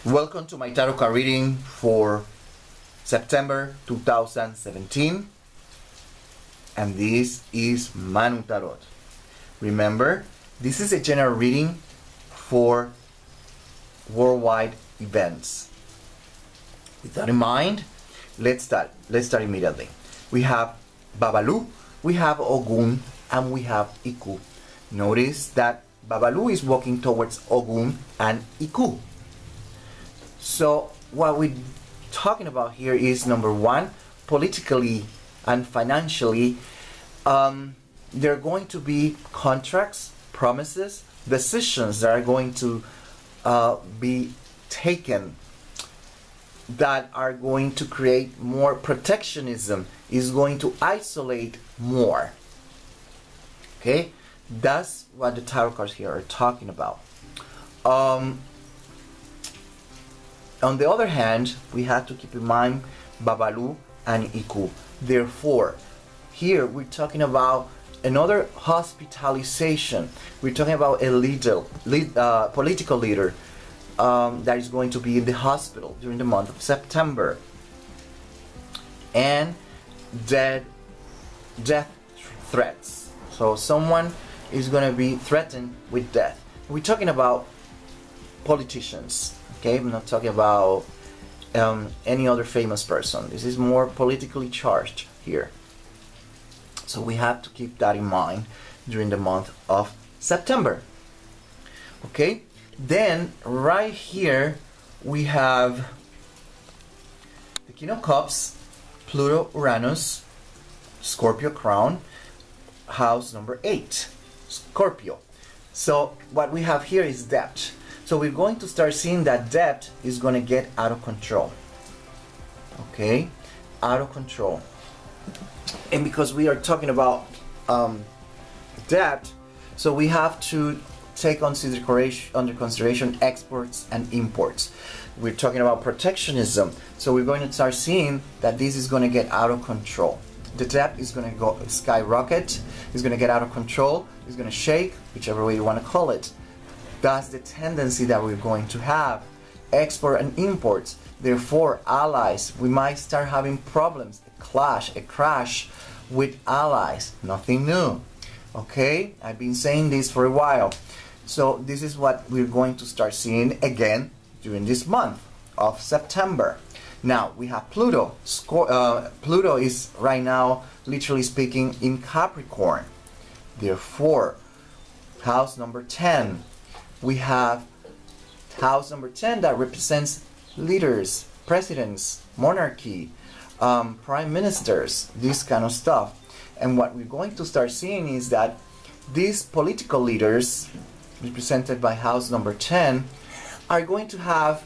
Welcome to my tarot card reading for September 2017, and this is Manu Tarot. Remember, this is a general reading for worldwide events. With that in mind, let's start immediately. We have Babalu, we have Ogun, and we have Iku. Notice that Babalu is walking towards Ogun and Iku. So what we're talking about here is, number one, politically and financially, there are going to be contracts, promises, decisions that are going to be taken that are going to create more protectionism, is going to isolate more. Okay, that's what the tarot cards here are talking about. On the other hand, we have to keep in mind Babalu and Iku. Therefore, here we're talking about another hospitalization. We're talking about a political leader that is going to be in the hospital during the month of September. And death threats. So someone is going to be threatened with death. We're talking about politicians. Okay, I'm not talking about any other famous person. This is more politically charged here. So we have to keep that in mind during the month of September. Okay, then right here we have the King of Cups, Pluto, Uranus, Scorpio crown, house number 8, Scorpio. So what we have here is debt. So we're going to start seeing that debt is going to get out of control. Okay, out of control. And because we are talking about debt, so we have to take under consideration exports and imports. We're talking about protectionism, so we're going to start seeing that this is going to get out of control. The debt is going to go skyrocket, it's going to get out of control, it's going to shake, whichever way you want to call it. That's the tendency that we're going to have. Export and imports, therefore allies, we might start having problems, a crash with allies. Nothing new. Okay, I've been saying this for a while. So this is what we're going to start seeing again during this month of September. Now we have Pluto. Pluto is right now, literally speaking, in Capricorn. Therefore, house number 10. We have house number 10 that represents leaders, presidents, monarchy, prime ministers, this kind of stuff. And what we're going to start seeing is that these political leaders, represented by house number 10, are going to have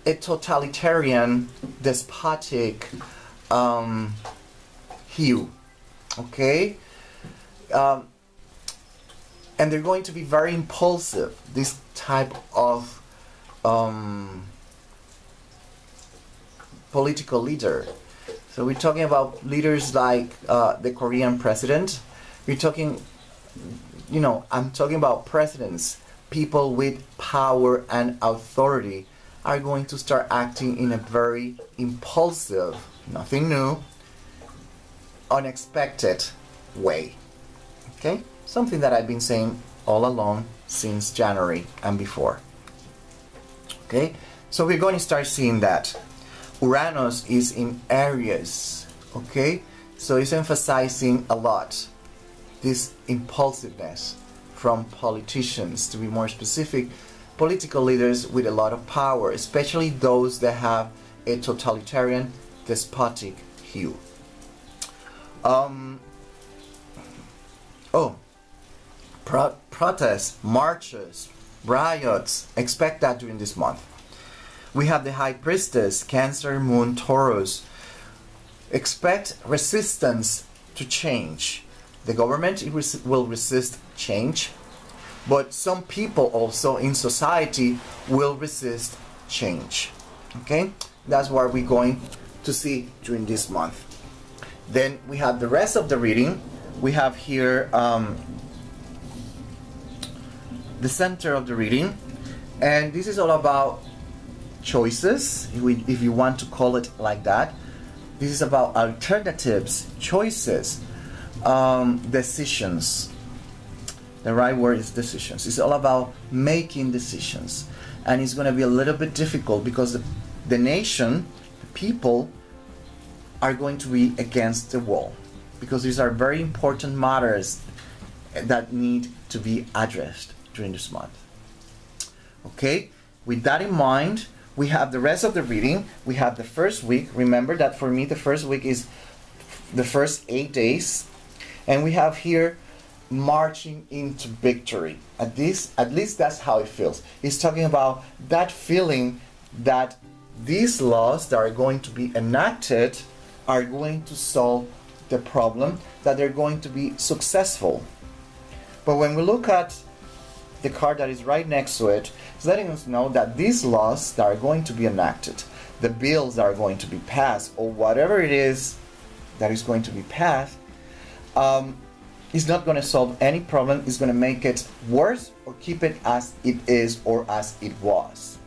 a totalitarian, despotic hue. Okay? And they're going to be very impulsive, this type of political leader. So we're talking about leaders like the Korean president. We're talking, I'm talking about presidents. People with power and authority are going to start acting in a very impulsive, nothing new, unexpected way. Okay? Something that I've been saying all along since January and before. Okay, so we're going to start seeing that. Uranus is in Aries. Okay, so it's emphasizing a lot this impulsiveness from politicians, to be more specific, political leaders with a lot of power, especially those that have a totalitarian, despotic hue. Protests, marches, riots, expect that during this month. We have the High Priestess, Cancer, Moon, Taurus. Expect resistance to change. The government will resist change, but some people also in society will resist change. Okay, that's what we're going to see during this month. Then we have the rest of the reading. We have here the center of the reading, and this is all about choices, if you want to call it like that. This is about alternatives, choices, decisions. The right word is decisions. It's all about making decisions. And it's going to be a little bit difficult because the nation, the people, are going to be against the wall. Because these are very important matters that need to be addressed during this month. Okay, with that in mind, we have the rest of the reading. We have the first week. Remember that for me the first week is the first 8 days. And we have here marching into victory. At least that's how it feels. It's talking about that feeling that these laws that are going to be enacted are going to solve the problem, that they're going to be successful. But when we look at the card that is right next to it, it's letting us know that these laws that are going to be enacted, the bills that are going to be passed, or whatever it is that is going to be passed, is not going to solve any problem. It's going to make it worse or keep it as it is or as it was.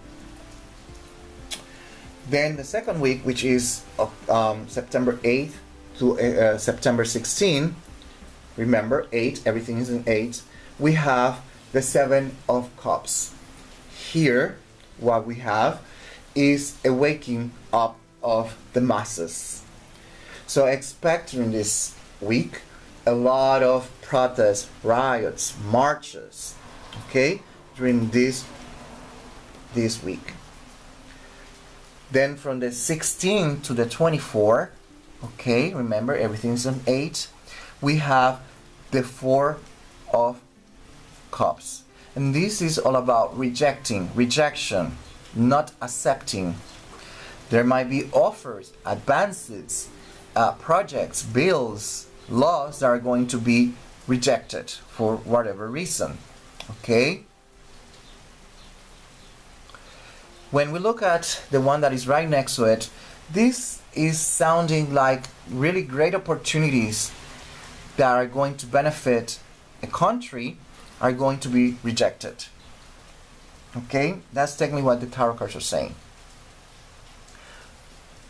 Then the second week, which is September 8th to September 16th, remember 8, everything is in 8, we have the 7 of Cups. Here, what we have is a waking up of the masses. So expect during this week a lot of protests, riots, marches, okay, during this week. Then from the 16th to the 24th, okay, remember everything's on 8, we have the 4 of Cups. And this is all about rejection, not accepting. There might be offers, advances, projects, bills, laws that are going to be rejected for whatever reason. Okay? When we look at the one that is right next to it, this is sounding like really great opportunities that are going to benefit a country are going to be rejected. Okay? That's technically what the tarot cards are saying.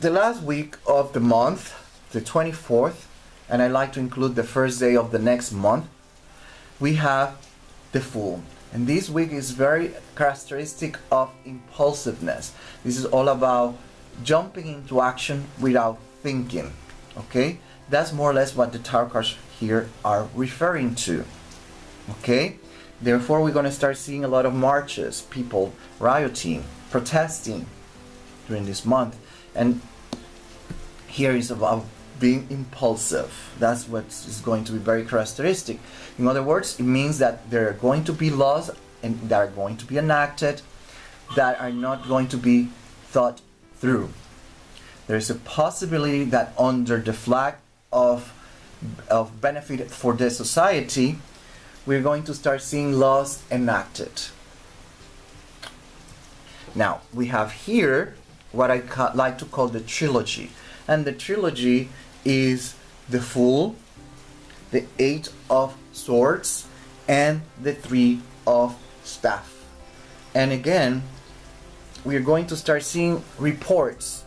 The last week of the month, the 24th, and I like to include the first day of the next month, we have the Fool. And this week is very characteristic of impulsiveness. This is all about jumping into action without thinking. Okay? That's more or less what the tarot cards here are referring to. Okay? Therefore, we're going to start seeing a lot of marches, people rioting, protesting during this month. And here is about being impulsive. That's what is going to be very characteristic. In other words, it means that there are going to be laws and that are going to be enacted that are not going to be thought through. There's a possibility that under the flag of benefit for the society, we're going to start seeing laws enacted. Now, we have here what I like to call the trilogy. And the trilogy is the Fool, the 8 of Swords, and the 3 of Staff. And again, we are going to start seeing reports.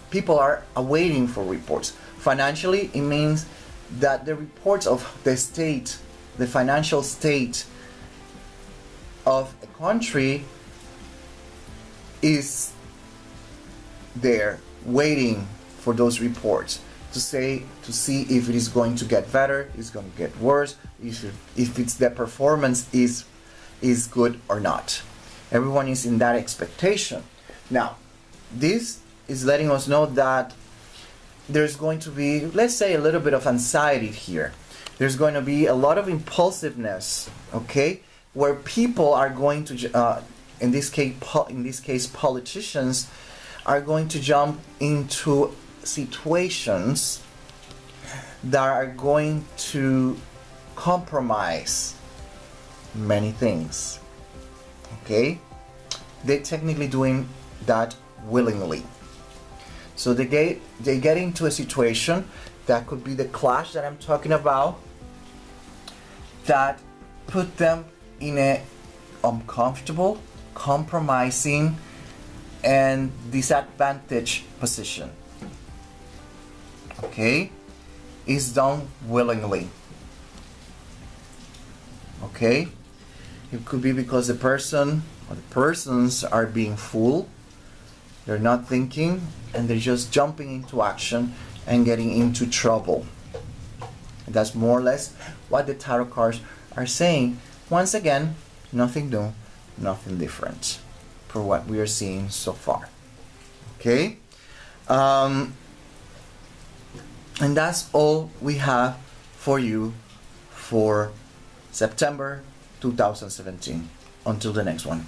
People are awaiting for reports. Financially, it means that the reports of the state, the financial state of a country is there waiting for those reports to see if it is going to get better, it's going to get worse, if it's the performance is good or not. Everyone is in that expectation. Now, this is letting us know that there's going to be, let's say, a little bit of anxiety here. There's going to be a lot of impulsiveness, okay, where people are going to, in this case, politicians are going to jump into situations that are going to compromise many things. Okay? They're technically doing that willingly. So they get into a situation that could be the clash that I'm talking about, that put them in a uncomfortable, compromising, and disadvantaged position. Okay? Is done willingly. Okay? It could be because the person or the persons are being fooled. They're not thinking and they're just jumping into action and getting into trouble. And that's more or less what the tarot cards are saying. Once again, nothing new, nothing different for what we are seeing so far. Okay? And that's all we have for you for September 2017. Until the next one.